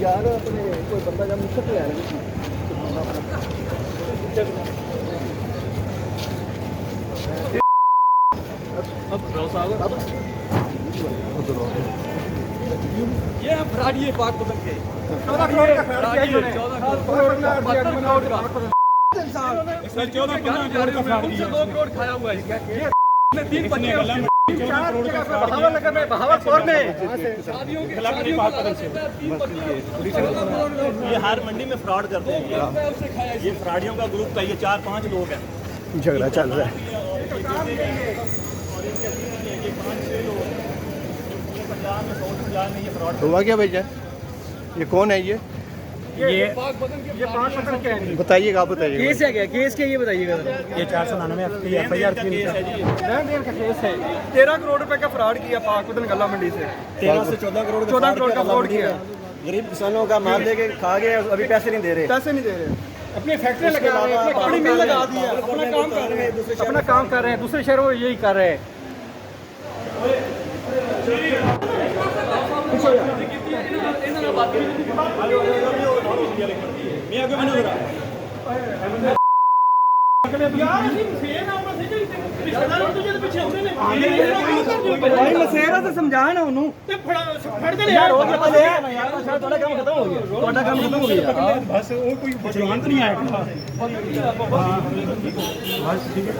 यार अपने कोई बंदा जब मुझसे ले आया ये फराडी पाक बदल के 14 करोड़ का फराड किया इन्होंने 14 करोड़ का फराड किया 2 करोड़ खाया हुआ है ये 3 बच्चे बहावलपुर में शादियों के खिलाफ नहीं बात कर सकते ये हर मंडी में फ्रॉड करते हैं ये फ्रॉडियों का ग्रुप का ये 4-5 लोग हैं झगड़ा चल रहा है। हुआ क्या भैया, ये कौन है ये पाक बदन के हैं? बताइएगा, आप बताइएगा केस है क्या, केस क्या ये बताइएगा। ये 499 FIR का केस है। 13 करोड़ रुपए का फ्रॉड किया पाक बदन गल्ला मंडी से। 13 से 14 करोड़ का फ्रॉड किया। गरीब किसानों का माल लेके खा गए, अभी पैसे नहीं दे रहे। अपनी फैक्ट्री लगा रहे हैं, अपनी मिल लगा दी है, अपना काम कर रहे हैं, दूसरे शहरों में यही कर रहे हैं। तो समझा ना उन्होंने बस वो कोई पहचान तो नहीं आएगा बस ठीक है।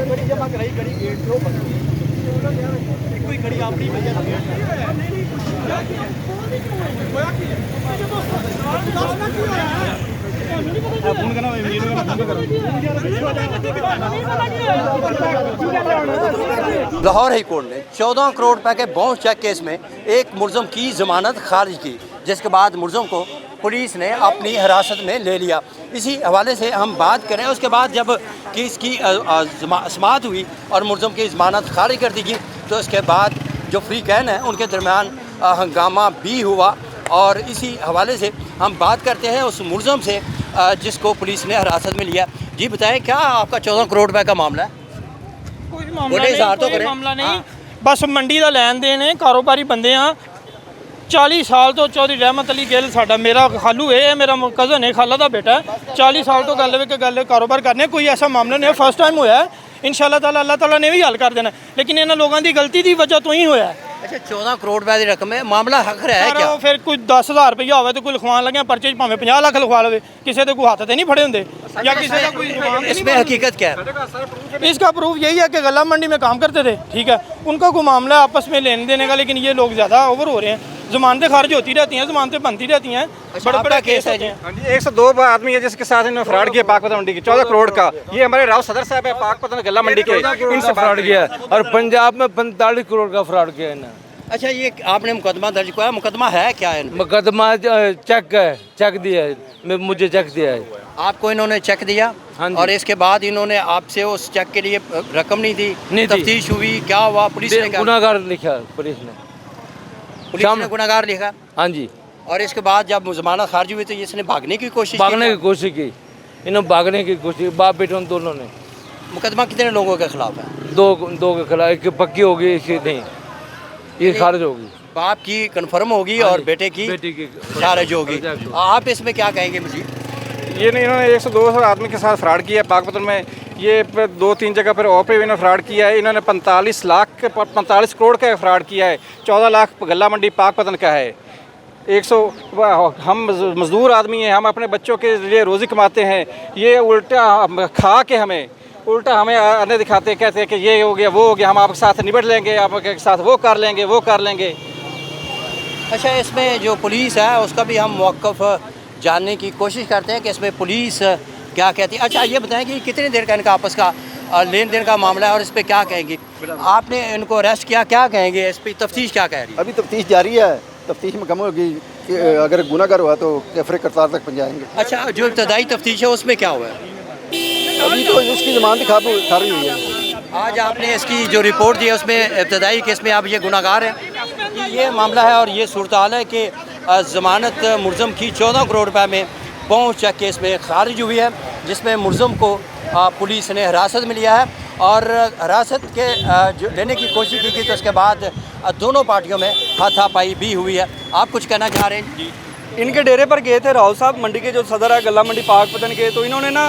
बड़ी जमा कराई गड़ी गेट को कोई खड़ी अपनी भैया लाहौर हाई कोर्ट ने 14 करोड़ रुपए के बाउंस चेक केस में एक मुलजम की जमानत खारिज की, जिसके बाद मुलजम को पुलिस ने अपनी हिरासत में ले लिया। इसी हवाले से हम बात करें, उसके बाद जब केस की समाअत हुई और मुलजम की जमानत खारिज कर दी गई, तो उसके बाद जो फ्री कैन है उनके दरमियान हंगामा भी हुआ। और इसी हवाले से हम बात करते हैं उस मुलजम से जिसको पुलिस ने हिरासत में लिया। जी बताएं, क्या आपका 14 करोड़ रुपए का मामला है? कोई मामला नहीं, बस मंडी का लैन देन है, कारोबारी बंदे हाँ। 40 साल तो चौधरी रहमत अली गिल साडा मेरा खालू है, मेरा कज़न है, खाला का बेटा है। 40 साल तो गल कारोबार करने, कोई ऐसा मामला नहीं है, फर्स्ट टाइम होया है। इंशाअल्लाह ताला अल्लाह ताला ने भी हल कर देना, लेकिन इन्होंने लोगों की गलती की वजह तो ही होया है। अच्छा, 14 करोड़ रुपए की रकम है, मामला हक है क्या? फिर कोई 10,000 रुपया हो तो कोई लिखवान लगे पर्चे भावें 50 लाख लिखवा लवे, किसी के कोई हाथ तो नहीं फड़े होंगे या किसी का कोई। इसमें हकीकत क्या है? इसका प्रूफ यही है कि गला मंडी में काम करते थे, ठीक है, उनका कोई मामला है आपस में लेने देने का, लेकिन ये लोग ज़्यादा ओवर हो रहे हैं। जमानतें खारिज होती रहती हैं, जमानतें बनती रहती हैं। बड़ा बड़ा केस है जी। 102 आदमी है जिसके साथ इन्होंने फ्रॉड किया पाक पतन मंडी की 14 करोड़ का। ये हमारे राव सदर साहब है पाक पतन गल्ला मंडी के, इनसे फ्रॉड किया। और पंजाब में 45 करोड़ का फ्रॉड किया इन्होंने। अच्छा, ये आपने मुकदमा दर्ज किया, मुकदमा है क्या है? मुकदमा चेक है, चेक दिया है, मुझे चेक दिया है। आपको इन्होंने चेक दिया? हाँ जी। और इसके बाद इन्होंने आपसे उस चेक के लिए रकम नहीं दी? नहीं दी। तफ्तीश हुई, क्या हुआ? पुलिस ने गुनाहगार लिखा, पुलिस ने गुनाहगार लिखा। हाँ जी। और इसके बाद जब जमानत खारिज हुई तो इसने भागने की कोशिश की? इन्होंने भागने की कोशिश, बाप बेटों दोनों ने। मुकदमा कितने लोगों के खिलाफ है? दो के खिलाफ, एक पक्की होगी, एक नहीं, ये खारिज होगी। बाप की कंफर्म होगी और बेटे की खारिज होगी। आप इसमें क्या कहेंगे मजीद? ये नहीं, इन्होंने 102 आदमी के साथ फ्रॉड किया पाकपतन में। ये 2-3 जगह पर और पे इन्होंने फ्रॉड किया है। इन्होंने 45 करोड़ का फ्रॉड किया है। 14 लाख गल्ला मंडी पाकपतन का है। 100 हम मजदूर आदमी हैं, हम अपने बच्चों के लिए रोज़ी कमाते हैं। ये उल्टा खा के हमें आने दिखाते, कहते हैं कि ये हो गया, वो हो गया, हम आपके साथ निपट लेंगे, आपके साथ वो कर लेंगे। अच्छा, इसमें जो पुलिस है उसका भी हम मौक़िफ़ जानने की कोशिश करते हैं कि इसमें पुलिस क्या कहती है। अच्छा, ये बताएं कि कितनी देर का इनका आपस का लेन देन का मामला है और इस पर क्या कहेंगे? आपने इनको अरेस्ट किया, क्या कहेंगे इस पर? तफ्तीश क्या कह रही है? अभी तफ्तीश जारी है, तफ्तीश मुकम्मल होगी कि अगर गुनाहगार हुआ तो कैफरे करतार तक पहुँचाएंगे। अच्छा, जो इब्तदाई तफ्तीश है उसमें क्या हुआ है? अभी तो उसकी जमानत खारिज हुई है। आज आपने इसकी जो रिपोर्ट दी है उसमें इब्तदाई केस में आप ये गुनाहगार हैं, ये मामला है और ये सूरत हाल है कि ज़मानत मुलज़म की 14 करोड़ रुपए में पहुँच चेक केस में खारिज हुई है, जिसमें मुलज़म को पुलिस ने हिरासत में लिया है और हिरासत के जो लेने की कोशिश की तो उसके बाद दोनों पार्टियों में हाथापाई भी हुई है। आप कुछ कहना चाह रहे हैं जी? इनके डेरे पर गए थे राव साहब, मंडी के जो सदर है गला मंडी पाकपतन के, तो इन्होंने ना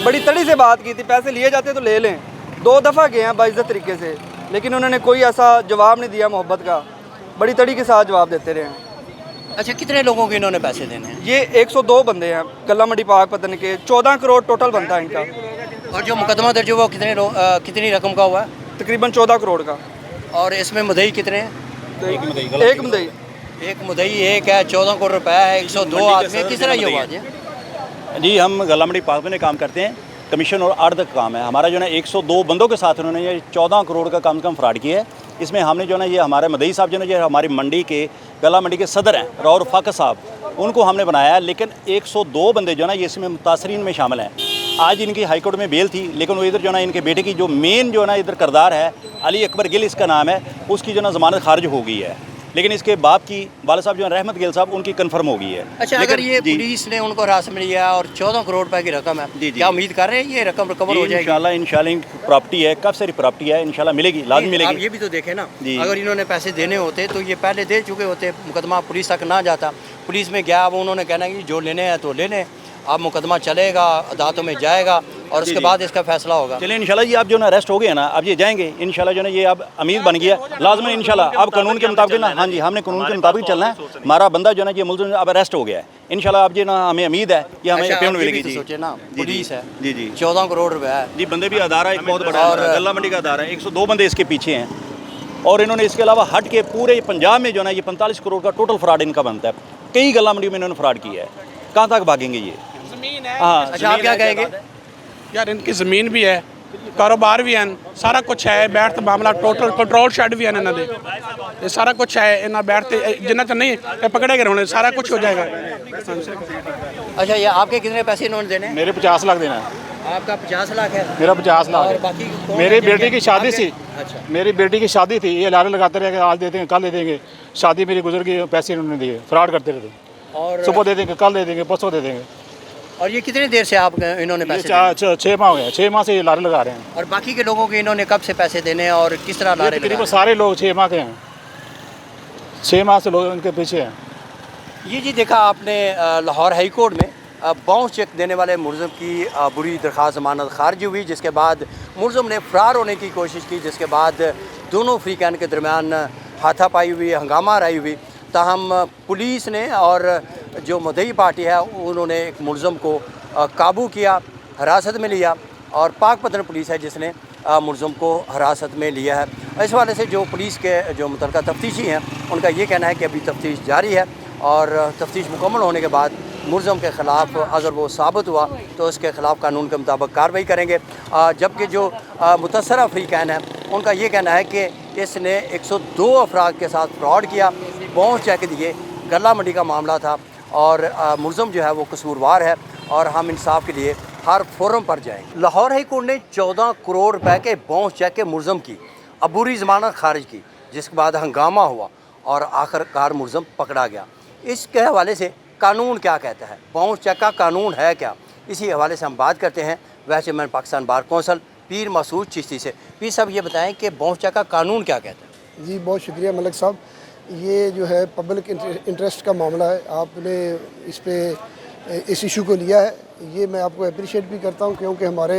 बड़ी तड़ी से बात की थी, पैसे लिए जाते तो ले लें। 2 दफ़ा गए हैं बाइज्जत तरीके से, लेकिन उन्होंने कोई ऐसा जवाब नहीं दिया मोहब्बत का, बड़ी तड़ी के साथ जवाब देते रहे हैं। अच्छा, कितने लोगों को इन्होंने पैसे देने हैं? ये 102 बंदे हैं गला मंडी पाकपतन के, 14 करोड़ टोटल बनता है इनका। और जो मुकदमा दर्ज हुआ वो कितनी रकम का हुआ है? तकरीबन 14 करोड़ का। और इसमें मुद्दई कितने हैं? एक मुद्दई एक मुद्दई एक है, 14 करोड़ रुपए है, 102 आदमी, किस तरह ये हुआ जी? जी, हम गला मंडी पार्क में काम करते हैं, कमीशन और अर्ध का काम है हमारा। जो है 102 बंदों के साथ उन्होंने ये 14 करोड़ का कम से कम फ्रॉड किया है। इसमें हमने जो है ना ये हमारे मदई साहब जो है ये हमारी मंडी के गला मंडी के सदर हैं रौर फ़ाक़ साहब, उनको हमने बनाया है। लेकिन 102 बंदे जो है ना ये इसमें मुतासरीन में शामिल हैं। आज इनकी हाई कोर्ट में बेल थी, लेकिन वो इधर जो है ना इनके बेटे की जो मेन जो है ना इधर किरदार है, अली अकबर गिल इसका नाम है, उसकी जो है ना ज़मानत खारिज हो गई है। लेकिन इसके बाप की वाले साहब जो है रहमत गिल साहब, उनकी कंफर्म हो गई है। अच्छा, अगर ये पुलिस ने उनको हिरासत में लिया और 14 करोड़ रुपए की रकम है, क्या उम्मीद कर रहे हैं ये रकम रिकवर हो जाएगी? इंशाल्लाह प्रॉपर्टी है, काफ़ी सारी प्रॉपर्टी है, इंशाल्लाह मिलेगी, लाजमी मिलेगी। आप ये भी तो देखें ना, अगर इन्होंने पैसे देने होते तो ये पहले दे चुके होते, मुकदमा पुलिस तक ना जाता। पुलिस में गया, अब उन्होंने कहना कि जो लेने हैं तो ले लें, अब मुकदमा चलेगा, अदालतों में जाएगा और उसके बाद इसका फैसला होगा। चलिए इंशाल्लाह ये आप जो ना अरेस्ट हो गए ना, अब ये जाएंगे इंशाल्लाह जो ना ये अब अमीर बन गया लाजमी इंशाल्लाह। अब कानून के मुताबिक ना, हाँ जी, हमने कानून के मुताबिक चलना है। हमारा बंदा जो ना ये मुलज़िम अब अरेस्ट हो गया है इंशाल्लाह। अब ये ना हमें उम्मीद है कि हमें पेमेंट मिलेगी जी। सोचे ना, पुलिस है जी जी 14 करोड़ रुपए है जी, बंदे भी अदारा एक बहुत बड़ा गला मंडी का अदारा है, 102 बंदे इसके पीछे हैं। और इन्होंने इसके अलावा हट के पूरे पंजाब में जो ना ये 45 करोड़ का टोटल फ्रॉड इनका बनता है। कई गला मंडी में इन्होंने फ्रॉड किया है, कहाँ तक भागेंगे ये? हाँ, अच्छा, आप क्या कहेंगे? यार इनकी ज़मीन भी है, कारोबार भी है, सारा कुछ है। बैठ मामला टोटल कंट्रोल शेड भी है इन्हों दे, ये सारा कुछ है। इन्हें बैठते जिन्ना तो नहीं ये पकड़े गए होने, सारा कुछ हो जाएगा। अच्छा, ये आपके कितने पैसे इन्होंने देने? मेरे 50 लाख देना है। आपका 50 लाख है? मेरा 50 लाख और है। बाकी मेरी बेटी की शादी थी, अच्छा, मेरी बेटी की शादी थी, ये लारे लगाते रहे कि आज दे देंगे, कल दे देंगे। शादी मेरी गुजर गई, पैसे इन्होंने दिए, फ्रॉड करते रहते, और सुबह दे देंगे, कल दे देंगे, परसों दे देंगे। और ये कितनी देर से आप इन्होंने पैसे दिए? 6 माह हो गए, 6 माह से ये लारे लगा रहे हैं। और बाकी के लोगों के इन्होंने कब से पैसे देने हैं और किस तरह लारे तकरीबन लगा? सारे लोग 6 माह के हैं, 6 माह से लोग उनके पीछे हैं। ये जी देखा आपने लाहौर हाई कोर्ट में बाउंस चेक देने वाले मुलज़िम की बुरी दरख्वास्त ज़मानत खारिज हुई, जिसके बाद मुलज़िम ने फ़रार होने की कोशिश की, जिसके बाद दोनों फ्रीकैन के दरमियान हाथापाई हुई, हंगामा राई हुई। ताहम पुलिस ने और जो मुद्दई पार्टी है उन्होंने एक मुलज़िम को काबू किया, हिरासत में लिया और पाकपतन पुलिस है जिसने मुलज़िम को हिरासत में लिया है। इस वाले से जो पुलिस के जो मुतल्लिक़ा तफ्तीशी हैं उनका ये कहना है कि अभी तफ्तीश जारी है और तफ्तीश मुकम्मल होने के बाद मुलज़िम के ख़िलाफ़ अगर वो साबित हुआ तो उसके ख़िलाफ़ कानून के मुताबिक कार्रवाई करेंगे। जबकि जो मुतसरा फ्रीकैन है उनका ये कहना है कि इसने 102 अफराद के साथ फ्रॉड किया, बाउंस चेक दिए, गला मंडी का मामला था और मुलज़िम जो है वो कसूरवार है और हम इंसाफ के लिए हर फोरम पर जाएंगे। लाहौर हाई कोर्ट ने 14 करोड़ रुपए के बाउंस चेक के मुलज़िम की अबूरी ज़मानत खारिज की, जिसके बाद हंगामा हुआ और आखिरकार मुलज़िम पकड़ा गया। इसके हवाले से कानून क्या कहता है, बाउंस चेक का कानून है क्या, इसी हवाले से हम बात करते हैं vice chairman Pakistan bar council पीर मसूद चिश्ती से। पीर साहब ये बताएं कि बाउंस चेक का कानून क्या कहता है? जी बहुत शुक्रिया मलिक साहब, ये जो है पब्लिक इंटरेस्ट का मामला है, आपने इस पे इस इशू को लिया है, ये मैं आपको अप्रिशिएट भी करता हूँ, क्योंकि हमारे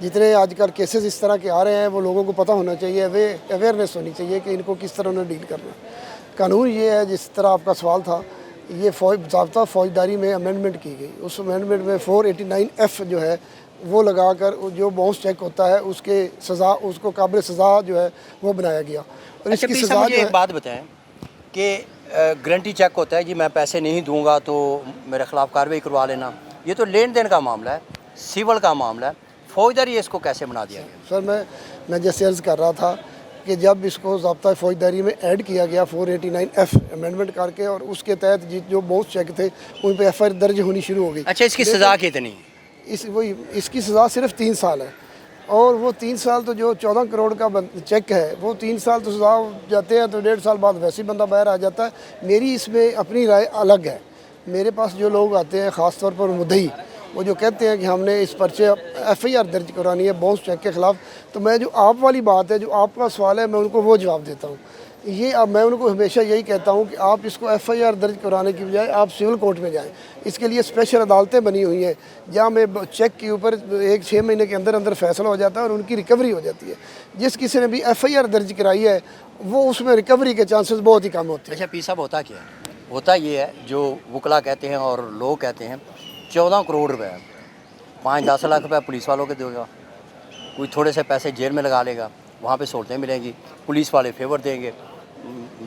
जितने आजकल केसेस इस तरह के आ रहे हैं वो लोगों को पता होना चाहिए, अवेयरनेस होनी चाहिए कि इनको किस तरह उन्हें डील करना है। कानून ये है, जिस तरह आपका सवाल था, ये ज़ाब्ता फ़ौजदारी में अमेंडमेंट की गई, उस अमेंडमेंट में 489F जो है वो लगाकर जो बाउंस चेक होता है उसके सज़ा, उसको काबिल सज़ा जो है वो बनाया गया। और अच्छा, इसकी सज़ा सज़ा मुझे एक बात बताएं कि गारंटी चेक होता है जी, मैं पैसे नहीं दूंगा तो मेरे खिलाफ कार्रवाई करवा लेना। ये तो लेन देन का मामला है, सिविल का मामला है, फौजदारी इसको कैसे बना दिया गया? सर मैं जैसे अर्ज़ कर रहा था कि जब इसको ज़ाब्ता फौजदारी में ऐड किया गया 489F अमेंडमेंट करके, और उसके तहत जो बाउंस चेक थे उन पे FIR दर्ज होनी शुरू हो गई। अच्छा, इसकी सज़ा कितनी है? इसकी सज़ा सिर्फ 3 साल है, और वो 3 साल तो जो 14 करोड़ का चेक है वो 3 साल तो सज़ा जाते हैं, तो 1.5 साल बाद वैसे ही बंदा बाहर आ जाता है। मेरी इसमें अपनी राय अलग है। मेरे पास जो लोग आते हैं ख़ास तौर पर मुद्दई, वो जो कहते हैं कि हमने इस पर्चे FIR दर्ज करानी है बाउंस चेक के ख़िलाफ़, तो मैं जो आप वाली बात है, जो आपका सवाल है, मैं उनको वो जवाब देता हूँ। ये अब मैं उनको हमेशा यही कहता हूँ कि आप इसको FIR दर्ज कराने की बजाय आप सिविल कोर्ट में जाएं। इसके लिए स्पेशल अदालतें बनी हुई हैं जहाँ में चेक के ऊपर 6 महीने के अंदर अंदर फैसला हो जाता है और उनकी रिकवरी हो जाती है। जिस किसी ने भी FIR दर्ज कराई है वो उसमें रिकवरी के चांसेस बहुत ही कम होते हैं। अच्छा, पी साहब, होता क्या है? होता ये है, जो वकला कहते हैं और लोग कहते हैं 14 करोड़ रुपए, 5-10 लाख रुपए पुलिस वालों को देगा, कोई थोड़े से पैसे जेल में लगा लेगा, वहाँ पे सहूलतें मिलेंगी, पुलिस वाले फेवर देंगे।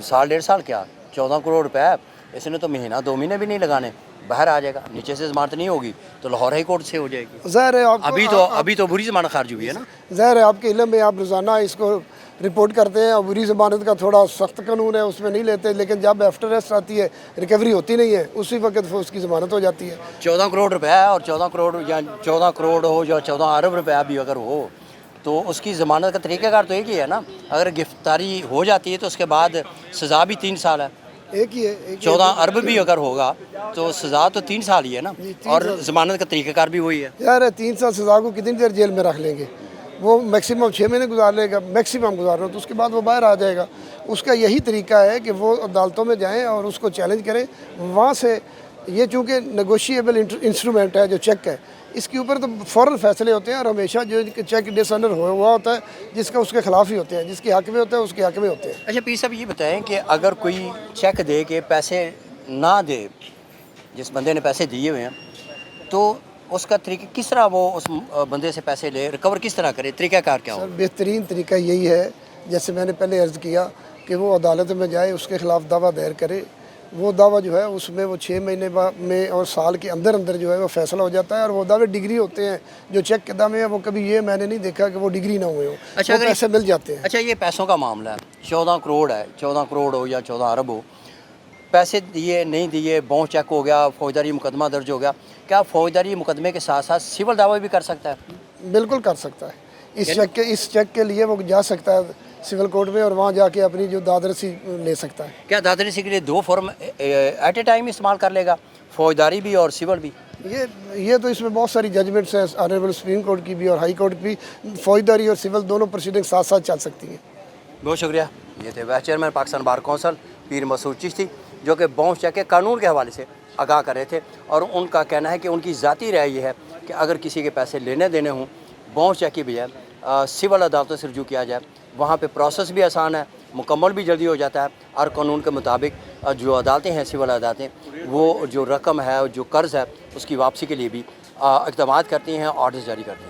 साल 1.5 साल क्या, 14 करोड़ रुपए है, इसने तो महीना 2 महीने भी नहीं लगाने, बाहर आ जाएगा। नीचे से ज़मानत नहीं होगी तो लाहौर हाई कोर्ट से हो जाएगी। ज़ाहिर है अभी तो बुरी ज़मानत खारिज हुई है ना। ज़ाहिर है आपके इल्म में आप रोज़ाना इसको रिपोर्ट करते हैं। बुरी ज़मानत का थोड़ा सख्त कानून है, उसमें नहीं लेते, लेकिन जब आफ्टर अरेस्ट आती है रिकवरी होती नहीं है, उसी वक्त उसकी ज़मानत हो जाती है। 14 करोड़ रुपए है, और 14 करोड़ या 14 करोड़ हो या 14 अरब रुपया भी अगर हो तो उसकी ज़मानत का तरीक़ाकार तो एक ही है ना। अगर गिरफ्तारी हो जाती है तो उसके बाद सज़ा भी 3 साल है। एक ही है। 14 अरब भी अगर होगा तो सज़ा तो 3 साल ही है ना, और ज़मानत का तरीक़ाकार भी वही है। यार 3 साल सज़ा को कितनी देर जेल में रख लेंगे? वो मैक्सिमम 6 महीने गुजार लेगा, मैक्सिमम गुजार रहा हो, तो उसके बाद वो बाहर आ जाएगा। उसका यही तरीका है कि वो अदालतों में जाएं और उसको चैलेंज करें वहाँ से। ये चूँकि नेगोशिएबल इंस्ट्रूमेंट है, जो चेक है, इसके ऊपर तो फ़ौरन फैसले होते हैं, और हमेशा जो चेक डिसऑनर हुआ होता है जिसका उसके खिलाफ ही होते हैं, जिसके हक में होता है उसके हक में होते हैं। अच्छा, पी साहब, ये बताएं कि अगर कोई चेक दे के पैसे ना दे, जिस बंदे ने पैसे दिए हुए हैं, तो उसका तरीका किस तरह, वो उस बंदे से पैसे ले, रिकवर किस तरह करे, तरीक़ाकार क्या हो? सर, बेहतरीन तरीका यही है, जैसे मैंने पहले अर्ज़ किया, कि वो अदालत में जाए, उसके ख़िलाफ़ दावा दायर करे। वो दावा जो है उसमें वो 6 महीने में और साल के अंदर अंदर जो है वो फैसला हो जाता है। और वो दावे डिग्री होते हैं, जो चेक के दावे हैं वो कभी ये मैंने नहीं देखा कि वो डिग्री ना हुए हो। अच्छा, वो पैसे मिल जाते हैं। अच्छा, ये पैसों का मामला है, 14 करोड़ है, 14 करोड़ हो या 14 अरब हो, पैसे दिए नहीं दिए, बाउंस चेक हो गया, फौजदारी मुकदमा दर्ज हो गया, क्या फौजदारी मुकदमे के साथ साथ सिविल दावा भी कर सकता है? बिल्कुल कर सकता है। इस चेक के लिए वो जा सकता है सिविल कोर्ट में, और वहाँ जाके अपनी जो दादरसी ले सकता है। क्या दादरसी के लिए 2 फॉर्म एट ए टाइम इस्तेमाल कर लेगा, फौजदारी भी और सिविल भी? ये तो इसमें बहुत सारी जजमेंट्स हैं, ऑनरेबल सुप्रीम कोर्ट की भी और हाई कोर्ट की भी। फौजदारी और सिविल दोनों प्रोसीडिंग साथ साथ चल सकती हैं। बहुत शुक्रिया। ये थे vice chairman Pakistan bar council पीर मसूद चिश्ती, जो कि बाउंस चेक के कानून के हवाले से आगाह कर रहे थे। और उनका कहना है कि उनकी ज़ाती राय ये है कि अगर किसी के पैसे लेने देने हों, बाउंस चेक की बजाय सिविल अदालतों से रुजू किया जाए, वहाँ पे प्रोसेस भी आसान है, मुकम्मल भी जल्दी हो जाता है, और कानून के मुताबिक जो अदालतें हैं, सिविल अदालतें, वो जो रकम है, जो कर्ज़ है, उसकी वापसी के लिए भी इक़दाम करती हैं, ऑर्डर्स जारी करती हैं।